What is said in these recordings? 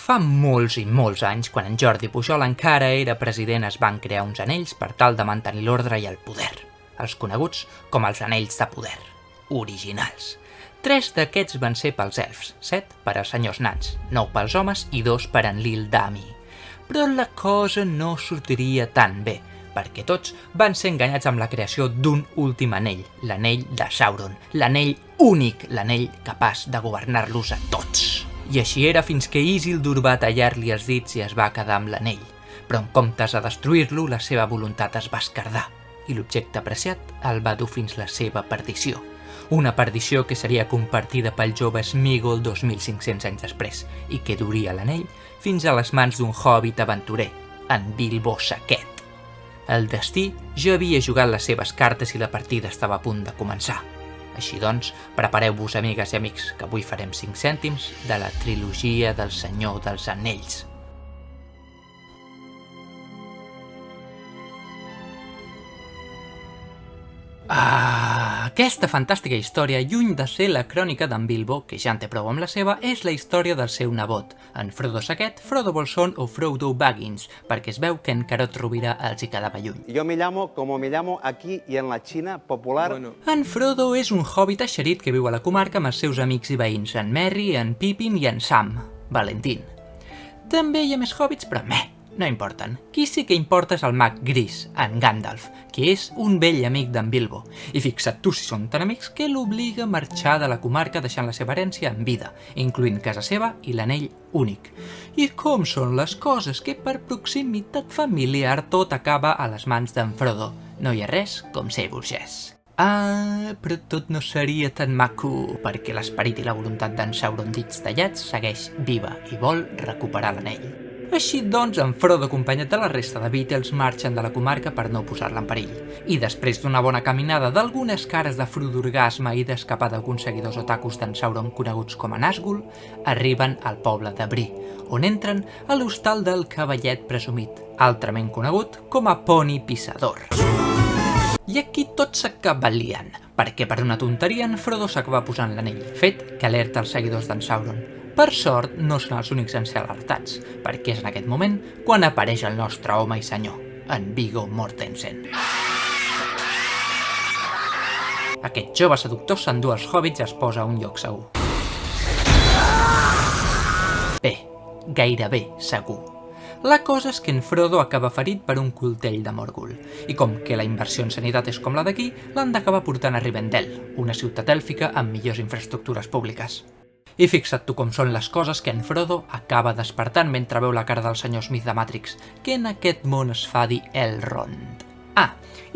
Fa molts i molts anys, quan en Jordi Pujol encara era president, es van crear uns anells per tal de mantenir l'ordre i el poder, els coneguts com els anells de poder, originals. 3 d'aquests van ser pels elfs, 7 per als senyors nans, 9 pels homes i 2 per en Lil Dami. Però la cosa no sortiria tan bé, perquè tots van ser enganyats amb la creació d'un últim anell, l'anell de Sauron, l'anell únic, l'anell capaç de governar-los a tots. I així era fins que Isildur va tallar-li els dits i es va quedar amb l'anell, però en comptes de destruir-lo, la seva voluntat es va esquerdar, i l'objecte apreciat el va dur fins la seva perdició. Una perdició que seria compartida pel jove Sméagol 2.500 anys després, i que duria l'anell fins a les mans d'un hobbit aventurer, en Bilbo Saquet. El destí ja havia jugat les seves cartes i la partida estava a punt de començar. Així doncs, prepareu-vos, amigues i amics, que avui farem 5 cèntims de la trilogia del Senyor dels Anells. Aquesta fantàstica història, lluny de ser la crònica d'en Bilbo, que ja en té prou amb la seva, és la història del seu nebot, en Frodo Saquet, Frodo Bolsón o Frodo Baggins, perquè es veu que en Carot Rovira els hi quedava lluny. Yo me llamo como me llamo aquí y en la China popular. En Frodo és un hobbit eixerit que viu a la comarca amb els seus amics i veïns, en Merry, en Pippin i en Sam, Valentín. També hi ha més hobbits, però no importen. Qui sí que importa és el mag gris, en Gandalf, que és un vell amic d'en Bilbo. I fixa't tu si són tan amics que l'obliga a marxar de la comarca deixant la seva herència en vida, incloent casa seva i l'anell únic. I com són les coses que per proximitat familiar tot acaba a les mans d'en Frodo. No hi ha res com ser burgès. Però tot no seria tan maco, perquè l'esperit i la voluntat d'en Sauron dits tallats segueix viva i vol recuperar l'anell. Així doncs, en Frodo, acompanyat de la resta de Beatles, marxen de la comarca per no posar-la en perill. I després d'una bona caminada d'algunes cares de frodorgasme i d'escapar d'alguns seguidors otakus d'en Sauron coneguts com a Nazgûl, arriben al poble de Bree, on entren a l'hostal del cavallet presumit, altrament conegut com a Poni Pissador. I aquí tot s'acaba liant, perquè per una tonteria en Frodo s'acaba posant l'anell, fet que alerta els seguidors d'en Sauron. Per sort, no són els únics en ser alertats, perquè és en aquest moment quan apareix el nostre home i senyor, en Viggo Mortensen. Aquest jove seductor s'endú els hobbits i es posa a un lloc segur. Bé, gairebé segur. La cosa és que en Frodo acaba ferit per un coltell de Morgul, i com que la inversió en sanitat és com la d'aquí, l'han d'acabar portant a Rivendell, una ciutat èlfica amb millors infraestructures públiques. I fixa't tu com són les coses que en Frodo acaba despertant mentre veu la cara del senyor Smith de Matrix, que en aquest món es fa dir Elrond.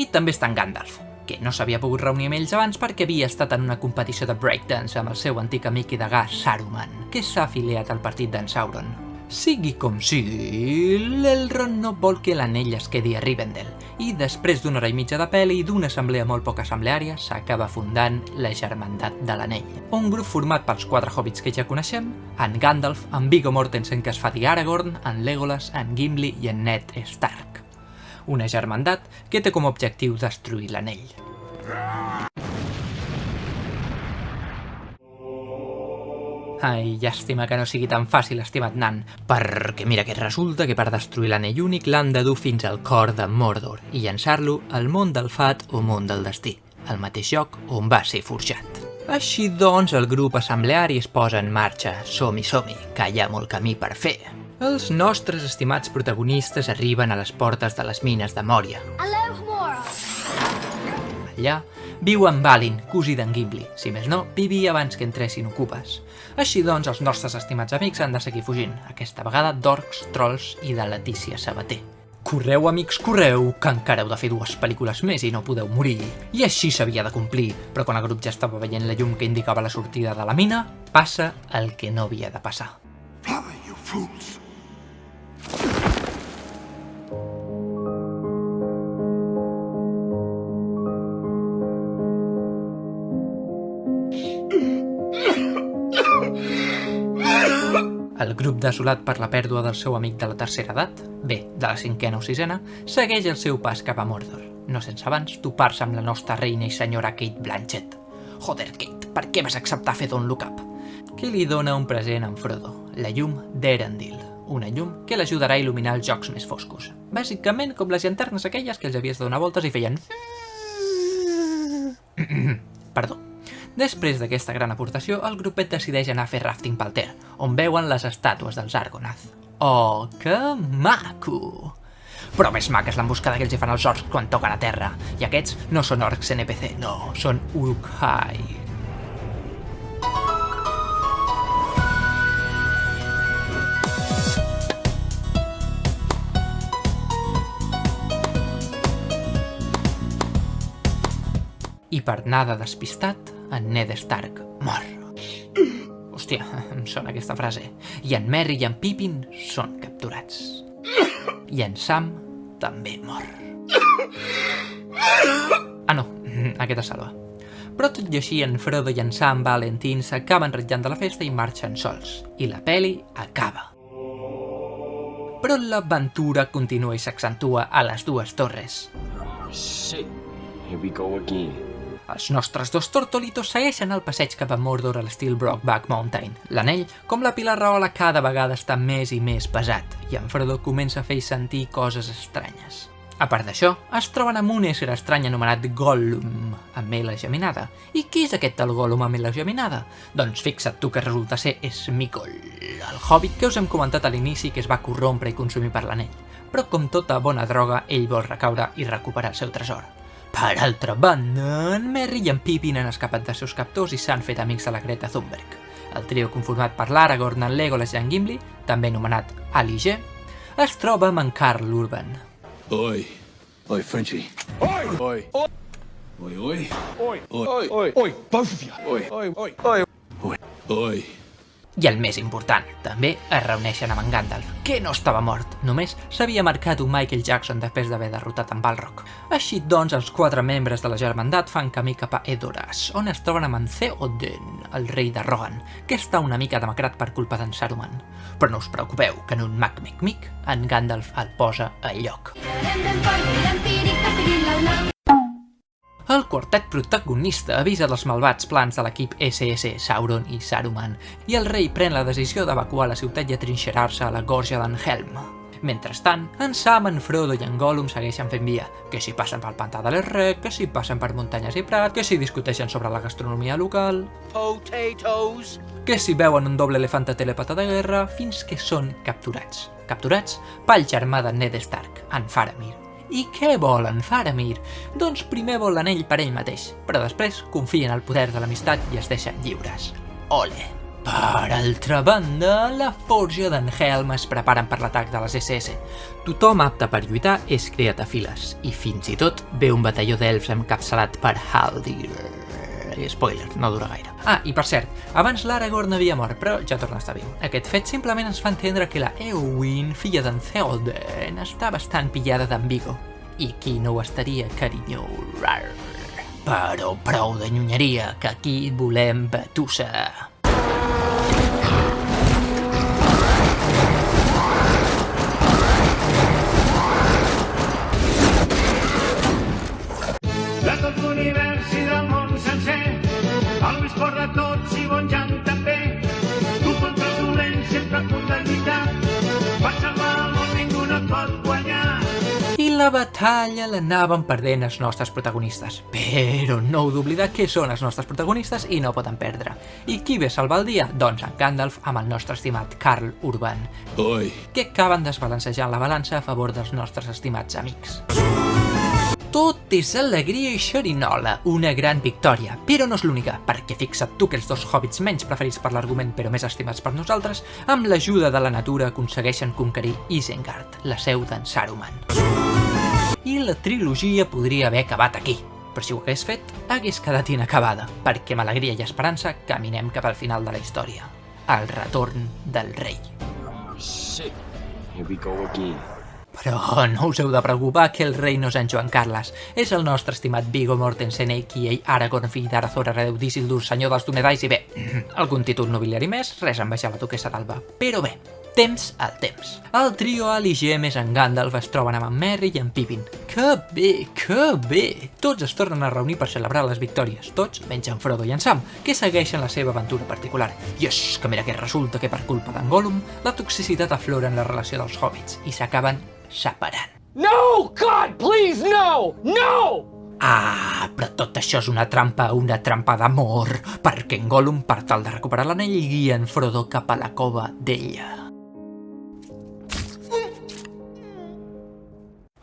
I també està en Gandalf, que no s'havia pogut reunir amb ells abans perquè havia estat en una competició de breakdance amb el seu antic amic i degà Saruman, que s'ha afiliat al partit d'en Sauron. Sigui com sigui, l'Elrond no vol que l'anell es quedi a Rivendell, i després d'una hora i mitja de pel·li i d'una assemblea molt poc assembleària, s'acaba fundant la Germandat de l'Anell. Un grup format pels 4 hobbits que ja coneixem, en Gandalf, en Viggo Mortensen que es fa dir Aragorn, en Legolas, en Gimli i en Ned Stark. Una germandat que té com a objectiu destruir l'anell. Llàstima que no sigui tan fàcil, estimat nan, perquè mira que resulta que per destruir l'anell únic l'han de dur fins al cor de Mordor i llançar-lo al món del fat o món del destí, el mateix lloc on va ser forjat. Així doncs, el grup assembleari es posa en marxa. Som-hi, que hi ha molt camí per fer. Els nostres estimats protagonistes arriben a les portes de les mines de Moria. Allà viu en Balin, cosí d'en Gimli. Si més no, vivia abans que entressin ocupes. Així doncs, els nostres estimats amics han de seguir fugint, aquesta vegada d'orcs, trolls i de Letícia Sabater. Correu, amics, correu, que encara heu de fer 2 pel·lícules més i no podeu morir. I així s'havia de complir, però quan el grup ja estava veient la llum que indicava la sortida de la mina, passa el que no havia de passar. Fly, you fools! El grup desolat per la pèrdua del seu amic de la tercera edat, de la 5ª o 6ª, segueix el seu pas cap a Mordor, no sense abans topar-se amb la nostra reina i senyora Cate Blanchett. Joder, Kate, per què vas acceptar fer Don't Look Up? Que li dona un present en Frodo, la llum d'Erendil, una llum que l'ajudarà a il·luminar els jocs més foscos. Bàsicament com les llanternes aquelles que els havies de donar voltes i feien... Perdó. Després d'aquesta gran aportació, el grupet decideix anar a fer rafting pel Ter, on veuen les estàtues dels Argonath. Oh, que maco! Però més maca és l'emboscada que els hi fan els orcs quan toquen a terra. I aquests no són orcs NPC, no, són Uruk-hai. I per nada despistat, en Ned Stark mor. Hòstia, em sona aquesta frase. I en Merry i en Pippin són capturats. I en Sam també mor. Ah no, aquest es salva. Però tot i així en Frodo i en Sam Valentín s'acaben ratllant de la festa i marxen sols. I la peli acaba. Però l'aventura continua i s'accentua a les dues torres. Oh, shit. Here we go again. Els nostres dos tortolitos segueixen el passeig cap a Mordor a l'estil Brokeback Mountain. L'anell, com la pilar raola, cada vegada està més i més pesat, i en Frodo comença a fer sentir coses estranyes. A part d'això, es troben amb un ésser estrany anomenat Gollum, amb L geminada. I qui és aquest tal Gollum amb L geminada? Doncs fixa't tu que resulta ser Sméagol, el hobbit que us hem comentat a l'inici que es va corrompre i consumir per l'anell. Però com tota bona droga, ell vol recaure i recuperar el seu tresor. Per altra banda, en Merry i en Pippin han escapat dels seus captors i s'han fet amics de la Greta Thunberg. El trio conformat per l'Aragorn, en Legolas i en Gimli, també anomenat Ali G, es troba amb en Karl Urban. Oi. Oi, Frenchie. Oi! Oi. Oi. Oi, oi. Oi. Oi. Oi. Oi. Both of you. Oi. Oi. Oi. Oi. Oi. Oi. I el més important, també es reuneixen amb en Gandalf, que no estava mort, només s'havia marcat un Michael Jackson després d'haver derrotat en Balrog. Així doncs, els 4 membres de la germandat fan camí cap a Edoras, on es troben amb en Theoden, el rei de Rohan, que està una mica demacrat per culpa d'en Saruman. Però no us preocupeu, que en un Mac-Mic-Mic, en Gandalf el posa al lloc. El quartet protagonista avisa dels malvats plans de l'equip SS, Sauron i Saruman, i el rei pren la decisió d'evacuar la ciutat i atrinxerar-se a la Gorja d'en Helm. Mentrestant, en Sam, en Frodo i en Gollum segueixen fent via, que si passen pel pantà de l'Errec, que si passen per muntanyes i prat, que si discuteixen sobre la gastronomia local, Potatoes. que si veuen un doble elefant telèpata de guerra, fins que són capturats. Capturats pel germà de Ned Stark, en Faramir. I què vol en Faramir? Doncs primer vol l'anell per ell mateix, però després confia en el poder de l'amistat i es deixen lliures. Ole! Per altra banda, la forja d'en Helm es preparen per l'atac de les SS. Tothom apte per lluitar és criat a files, i fins i tot ve un batalló d'elfs encapçalat per Haldir. Spoiler, no dura gaire. Ah, i per cert, abans l'Aragorn havia mort, però ja torna a estar viu. Aquest fet simplement ens fa entendre que la Éowyn, filla d'en Theoden, està bastant pillada d'en Vigo. I qui no ho estaria, carinyo? Rar. Però prou de nyunyeria, que aquí volem batussa. De tot l'univers i del món sencer, el Lluís corre tots i bon Jan també. Tu contra els dolents sempre a punt de lluitar, per salvar el món ningú no et pot guanyar. I la batalla l'anaven perdent els nostres protagonistes. Però no heu d'oblidar que són els nostres protagonistes i no poden perdre. I qui ve a salvar el dia? Doncs en Gandalf amb el nostre estimat Karl Urban, Oi. que acaben desbalancejant la balança a favor dels nostres estimats amics. Tot és alegria i xerinola, una gran victòria, però no és l'única, perquè fixa't tu que els dos hobbits menys preferits per l'argument però més estimats per nosaltres, amb l'ajuda de la natura aconsegueixen conquerir Isengard, la seu d'en Saruman. I la trilogia podria haver acabat aquí, però si ho hagués fet, hagués quedat inacabada, perquè amb alegria i esperança caminem cap al final de la història, el retorn del rei. Oh, shit. Here we go again. Però no us heu de preocupar que el rei no és en Joan Carles, és el nostre estimat Viggo Mortensen, a.k.a. Aragorn, fill d'Arathor, hereu d'Isildur, senyor dels Dúnedain i bé, algun títol nobiliari més, res a envejar la duquessa d'Alba. Però bé, temps al temps. El trio Al·li més en Gandalf es troben amb en Merry i en Pippin. Que bé, que bé! Tots es tornen a reunir per celebrar les victòries, tots menys en Frodo i en Sam, que segueixen la seva aventura particular. I és que mira que resulta que per culpa d'en Gollum, la toxicitat aflora en la relació dels hobbits i s'acaben separant. No! God, please, no! No! Ah, però tot això és una trampa d'amor, perquè en Gollum, per tal de recuperar l'anell, guia en Frodo cap a la cova d'ella.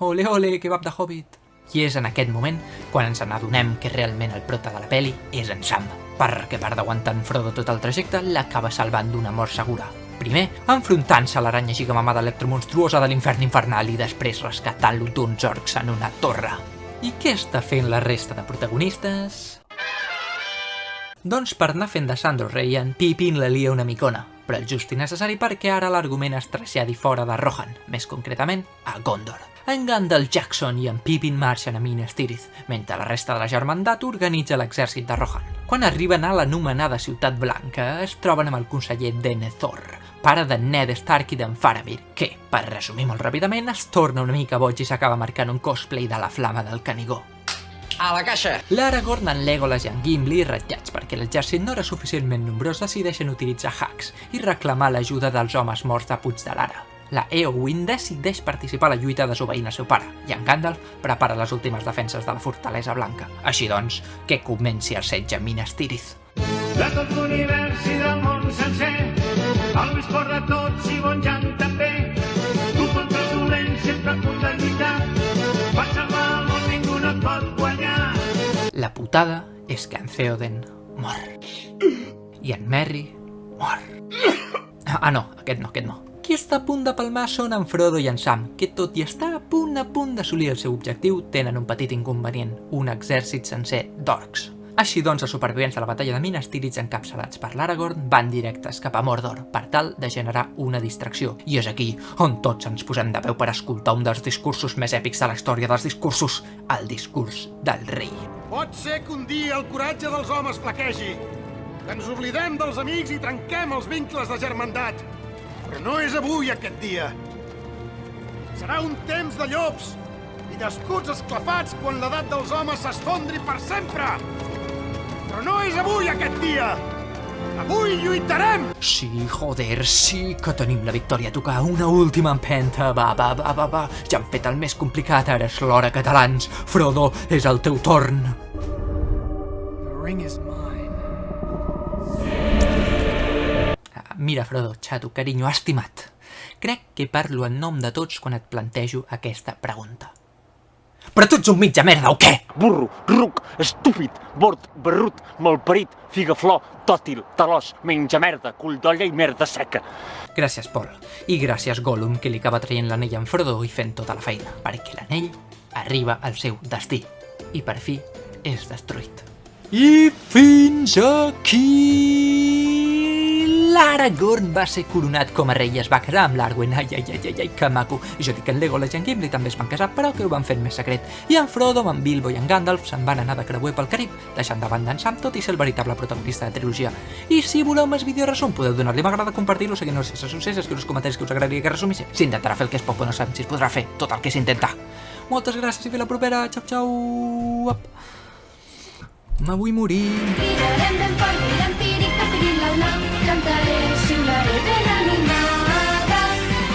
Ole, ole, kebab de hobbit! I és en aquest moment quan ens n'adonem que realment el prota de la peli és en Sam, perquè per d'aguantar en Frodo tot el trajecte l'acaba salvant d'una mort segura. Primer, enfrontant-se a l'aranya gigamamada electromonstruosa de l'infern infernal i després rescatant-lo d'uns orcs en una torre. I què està fent la resta de protagonistes? Doncs per anar fent de Sandor Rey, en Pippin la lia una micona, però el just i necessari perquè ara l'argument es traslladi fora de Rohan, més concretament a Gondor. En Gandalf Jackson i en Pippin marxen a Minas Tirith, mentre la resta de la germandat organitza l'exèrcit de Rohan. Quan arriben a l'anomenada Ciutat Blanca, es troben amb el conseller Denethor, pare de Ned Stark i d'en Faramir, que, per resumir molt ràpidament, es torna una mica boig i s'acaba marcant un cosplay de la flama del Canigó. A la caixa! L'Aragorn, en Legolas i en Gimli, ratllats perquè l'exèrcit no era suficientment nombrós, decideixen utilitzar hacks i reclamar l'ajuda dels homes morts de Puig de l'Ara. La Éowyn decideix participar a la lluita desobeint el seu pare, i en Gandalf prepara les últimes defenses de la Fortalesa Blanca. Així doncs, que comenci el setge a Minas Tirith. De tot l'univers i del món sencer, el més fort de tots i bon Jan també. Tu contra els dolents sempre a punt de lluitar, per salvar el món ningú no et pot guanyar. La putada és que en Theoden mor. I en Merry mor. Ah no, aquest no. Qui està a punt de palmar són en Frodo i en Sam, que tot i estar a punt d'assolir el seu objectiu, tenen un petit inconvenient, un exèrcit sencer d'orcs. Així doncs, els supervivents de la batalla de Minas Tirith, encapçalats per l'Aragorn, van directes cap a Mordor, per tal de generar una distracció. I és aquí on tots ens posem de peu per escoltar un dels discursos més èpics de la història dels discursos, el discurs del rei. Pot ser que un dia el coratge dels homes flaquegi, que ens oblidem dels amics i trenquem els vincles de germandat. Però no és avui aquest dia. Serà un temps de llops i d'escuts esclafats quan l'edat dels homes s'esfondri per sempre. Però no és avui aquest dia. Avui lluitarem! Sí, joder, sí que tenim la victòria a tocar. Una última empenta. Va. Ja han fet el més complicat, ara és l'hora, catalans. Frodo, és el teu torn. The ring is mine. Mira, Frodo, xato, carinyo, estimat. Crec que parlo en nom de tots quan et plantejo aquesta pregunta. Però tu ets un mitja merda, o què? Burro, ruc, estúpid, bord, berrut, malparit, figaflor, tòtil, talòs, menja merda, cull d'olla i merda seca. Gràcies, Paul. I gràcies, Gollum, que li acaba traient l'anell en Frodo i fent tota la feina, perquè l'anell arriba al seu destí. I per fi és destruït. I fins aquí... L'Aragorn va ser coronat com a rei i es va casar amb l'Arwen. Ai, que maco. I jo dic que en Legolas i en Gimli també es van casar, però que ho van fer més secret. I en Frodo, en Bilbo i en Gandalf se'n van anar de creuer pel Carib, deixant de banda en Sam, tot i ser el veritable protagonista de la trilogia. I si voleu més videoresum, podeu donar-li m'agrada, compartir-lo, seguir-nos a les xarxes socials, escriure els comentaris que us agradaria que resumís. S'intentarà fer el que es pot, però no sabem si es podrà fer tot el que s'intenta. Moltes gràcies i fins la propera. Xau. Me vull morir.